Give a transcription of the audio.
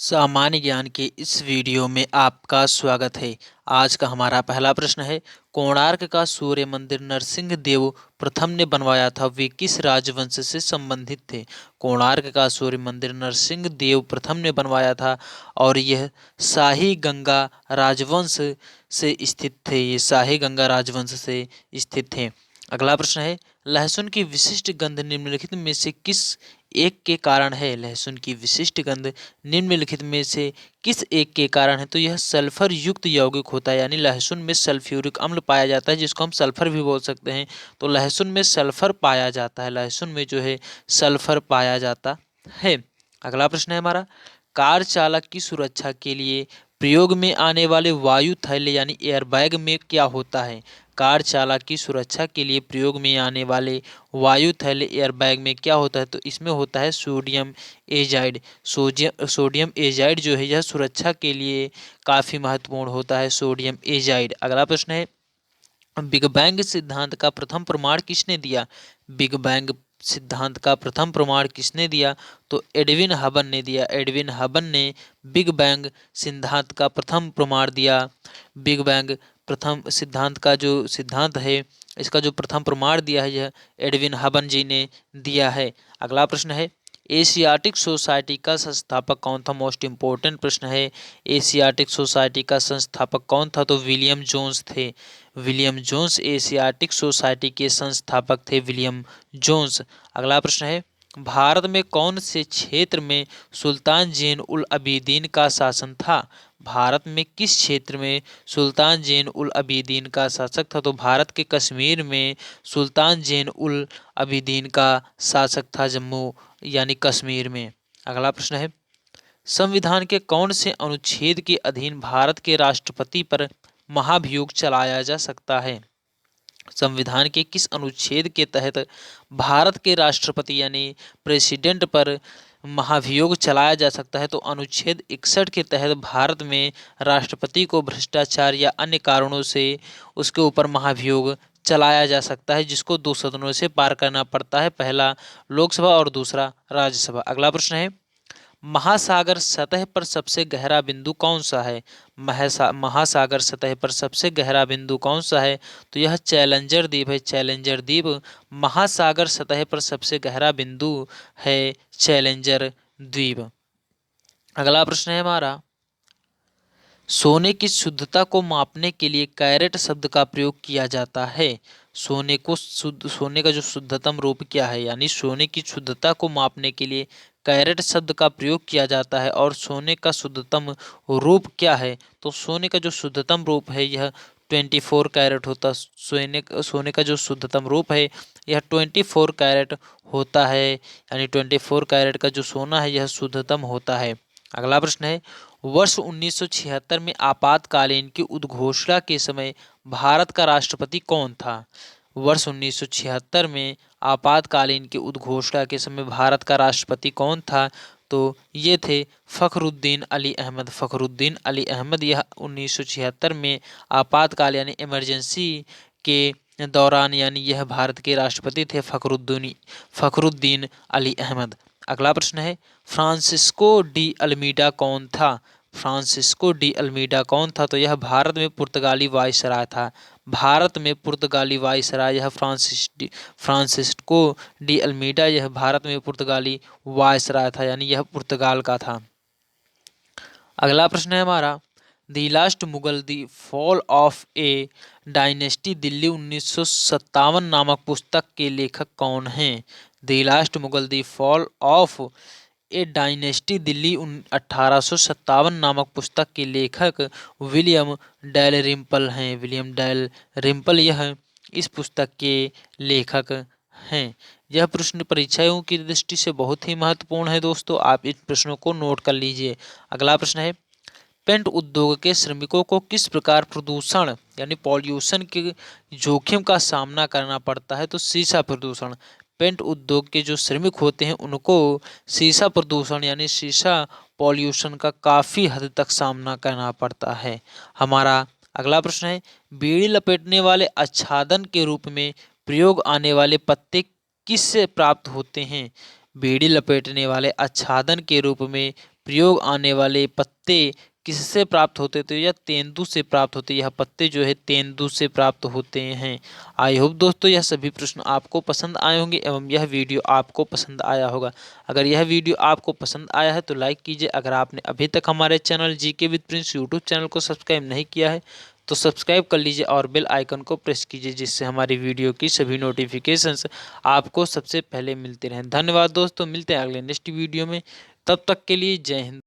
सामान्य ज्ञान के इस वीडियो में आपका स्वागत है। आज का हमारा पहला प्रश्न है, कोणार्क का सूर्य मंदिर नरसिंह देव प्रथम ने बनवाया था, वे किस राजवंश से संबंधित थे? कोणार्क का सूर्य मंदिर नरसिंह देव प्रथम ने बनवाया था और यह शाही गंगा राजवंश से स्थित थे। ये शाही गंगा राजवंश से स्थित थे। अगला प्रश्न है, लहसुन की विशिष्ट गंध निम्नलिखित में से किस एक के कारण है? लहसुन की विशिष्ट गंध निम्नलिखित में से किस एक के कारण है? तो यह सल्फर युक्त यौगिक होता है, यानी लहसुन में सल्फ्यूरिक अम्ल पाया जाता है, जिसको हम सल्फर भी बोल सकते हैं। तो लहसुन में सल्फर पाया जाता है, लहसुन में जो है सल्फर पाया जाता है। अगला प्रश्न है हमारा, कार चालक की सुरक्षा के लिए प्रयोग में आने वाले वायु थैले यानी एयरबैग में क्या होता है? कार चालक की सुरक्षा के लिए प्रयोग में आने वाले वायु थैले एयरबैग में क्या होता है? तो इसमें होता है सोडियम एजाइड। सोडियम एजाइड जो है यह सुरक्षा के लिए काफ़ी महत्वपूर्ण होता है, सोडियम एजाइड। अगला प्रश्न है, बिग बैंग सिद्धांत का प्रथम प्रमाण किसने दिया? बिग बैंग सिद्धांत का प्रथम प्रमाण किसने दिया? तो एडविन हबन ने दिया। एडविन हबन ने बिग बैंग सिद्धांत का प्रथम प्रमाण दिया। बिग बैंग प्रथम सिद्धांत का जो सिद्धांत है, इसका जो प्रथम प्रमाण दिया है, यह एडविन हबन जी ने दिया है। अगला प्रश्न है, एशियाटिक सोसाइटी का संस्थापक कौन था? मोस्ट इम्पोर्टेंट प्रश्न है। एशियाटिक सोसाइटी का संस्थापक कौन था? तो विलियम जोन्स थे। विलियम जोन्स एशियाटिक सोसाइटी के संस्थापक थे, विलियम जोन्स। अगला प्रश्न है, भारत में कौन से क्षेत्र में सुल्तान जैन उल अबीदीन का शासन था? भारत में किस क्षेत्र में सुल्तान जैन उल अबीदीन का शासक था? तो भारत के कश्मीर में सुल्तान जैन उल अबीदीन का शासक था, जम्मू यानी कश्मीर में। अगला प्रश्न है, संविधान के कौन से अनुच्छेद के अधीन भारत के राष्ट्रपति पर महाभियोग चलाया जा सकता है? संविधान के किस अनुच्छेद के तहत भारत के राष्ट्रपति यानी प्रेसिडेंट पर महाभियोग चलाया जा सकता है? तो अनुच्छेद 61 के तहत भारत में राष्ट्रपति को भ्रष्टाचार या अन्य कारणों से उसके ऊपर महाभियोग चलाया जा सकता है, जिसको 2 सदनों से पार करना पड़ता है, पहला लोकसभा और दूसरा राज्यसभा। अगला प्रश्न है, महासागर सतह पर सबसे गहरा बिंदु कौन सा है? महासागर सतह पर सबसे गहरा बिंदु कौन सा है? तो यह चैलेंजर द्वीप है। चैलेंजर द्वीप महासागर सतह पर सबसे गहरा बिंदु है, चैलेंजर द्वीप। अगला प्रश्न है हमारा, सोने की शुद्धता को मापने के लिए कैरेट शब्द का प्रयोग किया जाता है। सोने का जो शुद्धतम रूप क्या है, यानी सोने की शुद्धता को मापने के लिए कैरेट शब्द का प्रयोग किया जाता है। और सोने का शुद्धतम रूप क्या है? तो सोने का जो शुद्धतम रूप है यह 24 कैरेट होता। सोने का जो शुद्धतम रूप है यह 24 कैरेट होता है, यानी 24 कैरेट का जो सोना है यह शुद्धतम होता है। अगला प्रश्न है, वर्ष 1976 में आपातकालीन की उद्घोषणा के समय भारत का राष्ट्रपति कौन था? वर्ष 1976 में आपातकालीन की उद्घोषणा के समय भारत का राष्ट्रपति कौन था? तो ये थे फ़खरुद्दीन अली अहमद। फ़खरुद्दीन अली अहमद यह 1976 में आपातकाल यानी इमरजेंसी के दौरान, यानी यह भारत के राष्ट्रपति थे, फ़खरुद्दीन अली अहमद। अगला प्रश्न है, फ्रांसिस्को डी अल्मीडा कौन था? फ्रांसिस्को डी अल्मीडा कौन था? तो यह भारत में पुर्तगाली वायसराय था। भारत में पुर्तगाली वायसराय यह फ्रांसिस्को डी अल्मीडा यह भारत में पुर्तगाली वायसराय था, यानी यह पुर्तगाल का था। अगला प्रश्न है हमारा, the last Mughal the fall of A dynasty Delhi 1957 नामक पुस्तक के लेखक कौन हैं? The last Mughal the fall of A dynasty Delhi 1857 नामक पुस्तक के लेखक विलियम डैलरिम्पल हैं। विलियम डैलरिम्पल यह इस पुस्तक के लेखक हैं। यह प्रश्न परीक्षाओं की दृष्टि से बहुत ही महत्वपूर्ण है दोस्तों, आप इन प्रश्नों को नोट कर लीजिए। अगला प्रश्न है, पेंट उद्योग के श्रमिकों को किस प्रकार प्रदूषण यानी पॉल्यूशन के जोखिम का सामना करना पड़ता है? तो शीशा प्रदूषण। पेंट उद्योग के जो श्रमिक होते हैं उनको शीशा प्रदूषण यानी शीशा पॉल्यूशन का काफ़ी हद तक सामना करना पड़ता है। हमारा अगला प्रश्न है, बीड़ी लपेटने वाले आच्छादन के रूप में प्रयोग आने वाले पत्ते किससे प्राप्त होते हैं? बीड़ी लपेटने वाले आच्छादन के रूप में प्रयोग आने वाले पत्ते किससे प्राप्त होते थे या तेंदू से प्राप्त होते। यह पत्ते जो है तेंदू से प्राप्त होते हैं। आई होप दोस्तों यह सभी प्रश्न आपको पसंद आए होंगे एवं यह वीडियो आपको पसंद आया होगा। अगर यह वीडियो आपको पसंद आया है तो लाइक कीजिए। अगर आपने अभी तक हमारे channel GK with Prince YouTube channel को सब्सक्राइब नहीं किया है तो सब्सक्राइब कर लीजिए और बेल आइकन को प्रेस कीजिए, जिससे हमारी वीडियो की सभी नोटिफिकेशंस आपको सबसे पहले मिलते रहें। धन्यवाद दोस्तों, मिलते हैं अगले नेक्स्ट वीडियो में। तब तक के लिए जय हिंद।